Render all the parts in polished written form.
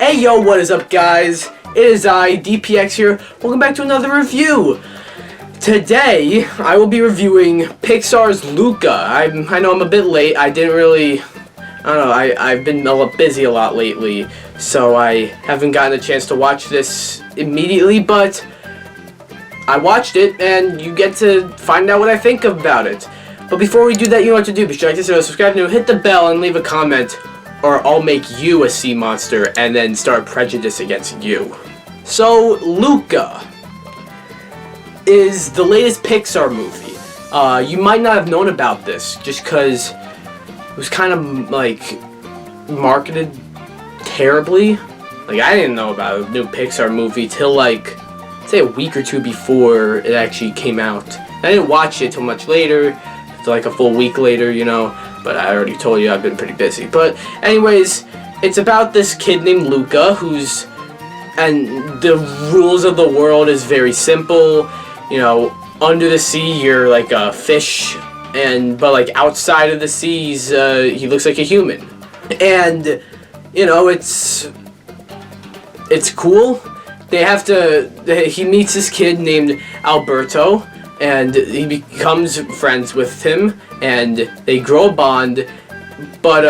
Hey yo, what is up guys? It is I, DPX here. Welcome back to another review. Today, I will be reviewing Pixar's Luca. I know I'm a bit late. I don't know, I've been busy a lot lately, so I haven't gotten a chance to watch this immediately, but I watched it, and you get to find out what I think about it. But before we do that, you know what to do. Be sure to subscribe, hit the bell, and leave a comment, or I'll make you a sea monster and then start prejudice against you. So, Luca is the latest Pixar movie. You might not have known about this just because it was kind of like marketed terribly. Like, I didn't know about a new Pixar movie till like, say, a week or two before it actually came out. I didn't watch it till much later, like a full week later, you know, but I already told you I've been pretty busy. But anyways, it's about this kid named Luca and the rules of the world is very simple. You know, under the sea you're like a fish, but like outside of the seas he looks like a human. And you know, it's cool. He meets this kid named Alberto, and he becomes friends with him, and they grow a bond. But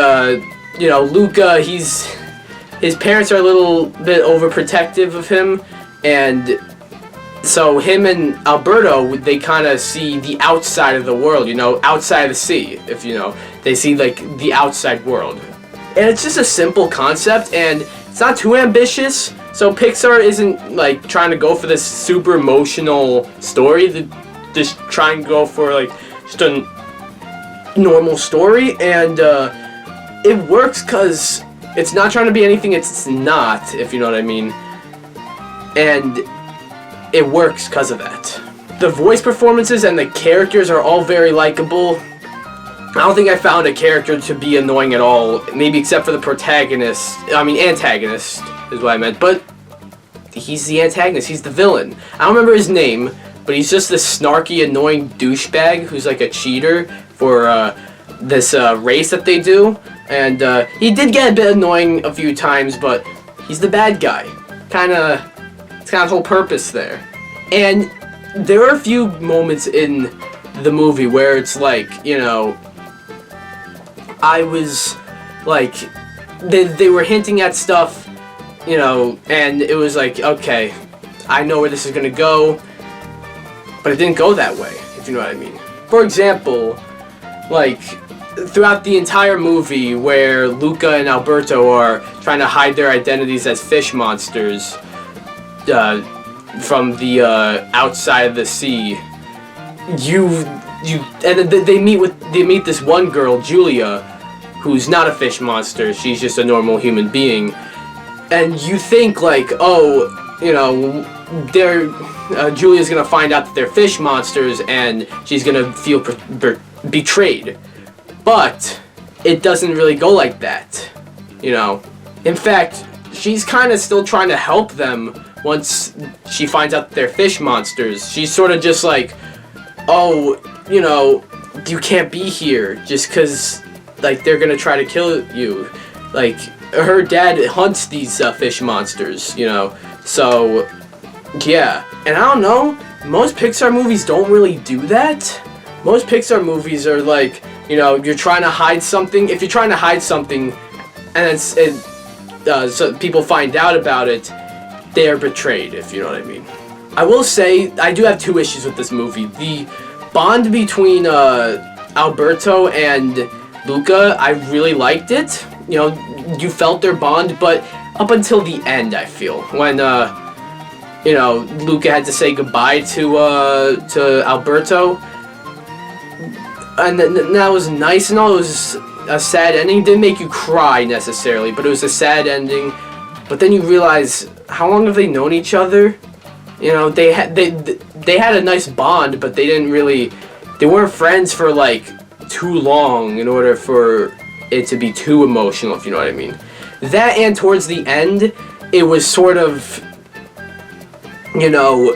you know, Luca, his parents are a little bit overprotective of him, and so him and Alberto, they kind of see the outside of the world, you know, outside of the sea, if you know. They see like the outside world. And it's just a simple concept, and it's not too ambitious. So Pixar isn't like trying to go for this super emotional story. They just try and go for like just a normal story, and it works because it's not trying to be anything it's not, if you know what I mean. And it works because of that. The voice performances and the characters are all very likable. I don't think I found a character to be annoying at all, maybe except for the antagonist is what I meant, but he's the antagonist, he's the villain. I don't remember his name, but he's just this snarky, annoying douchebag who's like a cheater for this race that they do, and he did get a bit annoying a few times, but he's the bad guy. It's kind of the whole purpose there. And there are a few moments in the movie where it's like, you know, I was like, they were hinting at stuff, you know, and it was like, okay, I know where this is gonna go, but it didn't go that way, if you know what I mean. For example, like, throughout the entire movie where Luca and Alberto are trying to hide their identities as fish monsters from the outside of the sea, and they meet this one girl, Julia, who's not a fish monster. She's just a normal human being, and you think like, oh, you know, Julia's gonna find out that they're fish monsters, and she's gonna feel betrayed. But it doesn't really go like that, you know. In fact, she's kind of still trying to help them once she finds out that they're fish monsters. She's sort of just like, oh, you know, you can't be here just because, like, they're gonna try to kill you. Like, her dad hunts these fish monsters, you know. So, yeah. And I don't know, most Pixar movies don't really do that. Most Pixar movies are like, you know, you're trying to hide something. If you're trying to hide something and so people find out about it, they are betrayed, if you know what I mean. I will say, I do have two issues with this movie. The bond between Alberto and Luca, I really liked it. You know, you felt their bond, but up until the end, I feel, when you know, Luca had to say goodbye to Alberto, and that was nice and all. It was a sad ending. It didn't make you cry necessarily, but it was a sad ending. But then you realize, how long have they known each other? You know, they had a nice bond, but they weren't friends for like too long in order for it to be too emotional, if you know what I mean. That, and towards the end, it was sort of, you know,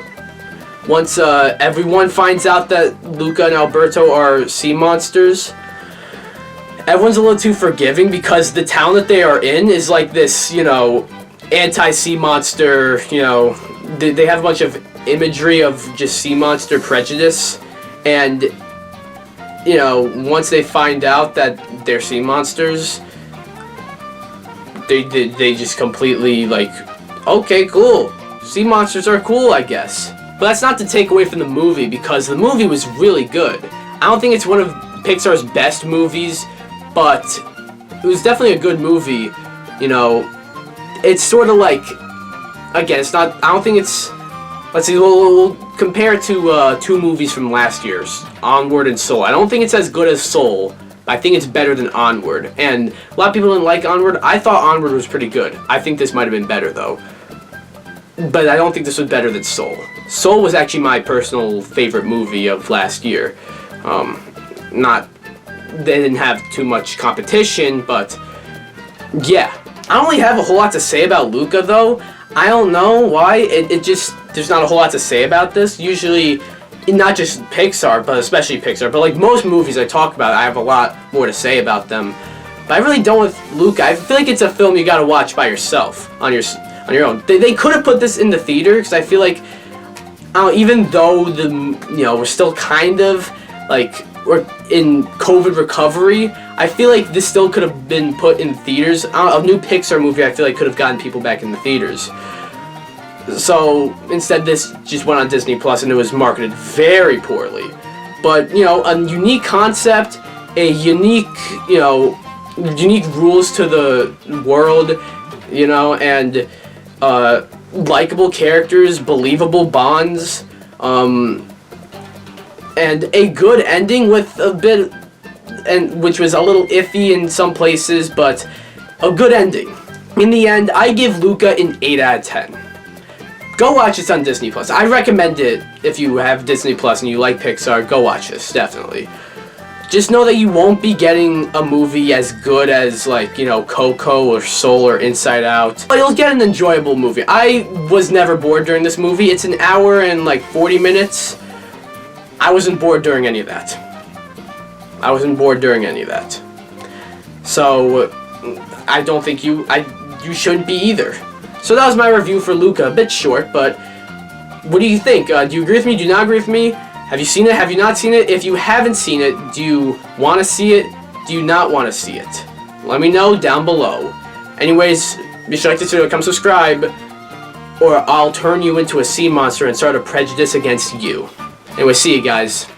once everyone finds out that Luca and Alberto are sea monsters, everyone's a little too forgiving because the town that they are in is like this, you know, anti-sea monster, you know, they have a bunch of imagery of just sea monster prejudice, and, you know, once they find out that they're sea monsters, they just completely, like, okay, cool, sea monsters are cool, I guess. But that's not to take away from the movie, because the movie was really good. I don't think it's one of Pixar's best movies, but it was definitely a good movie, you know. It's sort of like, again, it's not, I don't think it's, let's see, we'll compare it to two movies from last year's, Onward and Soul. I don't think it's as good as Soul, but I think it's better than Onward. And a lot of people didn't like Onward. I thought Onward was pretty good. I think this might have been better, though. But I don't think this was better than Soul. Soul was actually my personal favorite movie of last year. They didn't have too much competition, but yeah. I don't really have a whole lot to say about Luca, though. I don't know why. It just, there's not a whole lot to say about this. Usually, not just Pixar, but especially Pixar, but like most movies I talk about, I have a lot more to say about them. But I really don't with Luca. I feel like it's a film you gotta watch by yourself, on your own. They could have put this in the theater, because I feel like, even though we're still kind of like, we're in COVID recovery, I feel like this still could have been put in theaters. A new Pixar movie, I feel like, could have gotten people back in the theaters. So instead, this just went on Disney Plus, and it was marketed very poorly. But, you know, a unique concept, a unique rules to the world, you know, and likable characters, believable bonds, and a good ending with a bit, and which was a little iffy in some places, but a good ending. In the end, I give Luca an 8 out of 10. Go watch this on Disney Plus. I recommend it if you have Disney Plus and you like Pixar. Go watch this, definitely. Just know that you won't be getting a movie as good as, like, you know, Coco or Soul or Inside Out. But you'll get an enjoyable movie. I was never bored during this movie. It's an hour and, like, 40 minutes. I wasn't bored during any of that. So, I don't think you shouldn't be either. So that was my review for Luca. A bit short, but what do you think? Do you agree with me? Do you not agree with me? Have you seen it? Have you not seen it? If you haven't seen it, do you want to see it? Do you not want to see it? Let me know down below. Anyways, be sure to like this video, come subscribe, or I'll turn you into a sea monster and start a prejudice against you. Anyway, see you guys.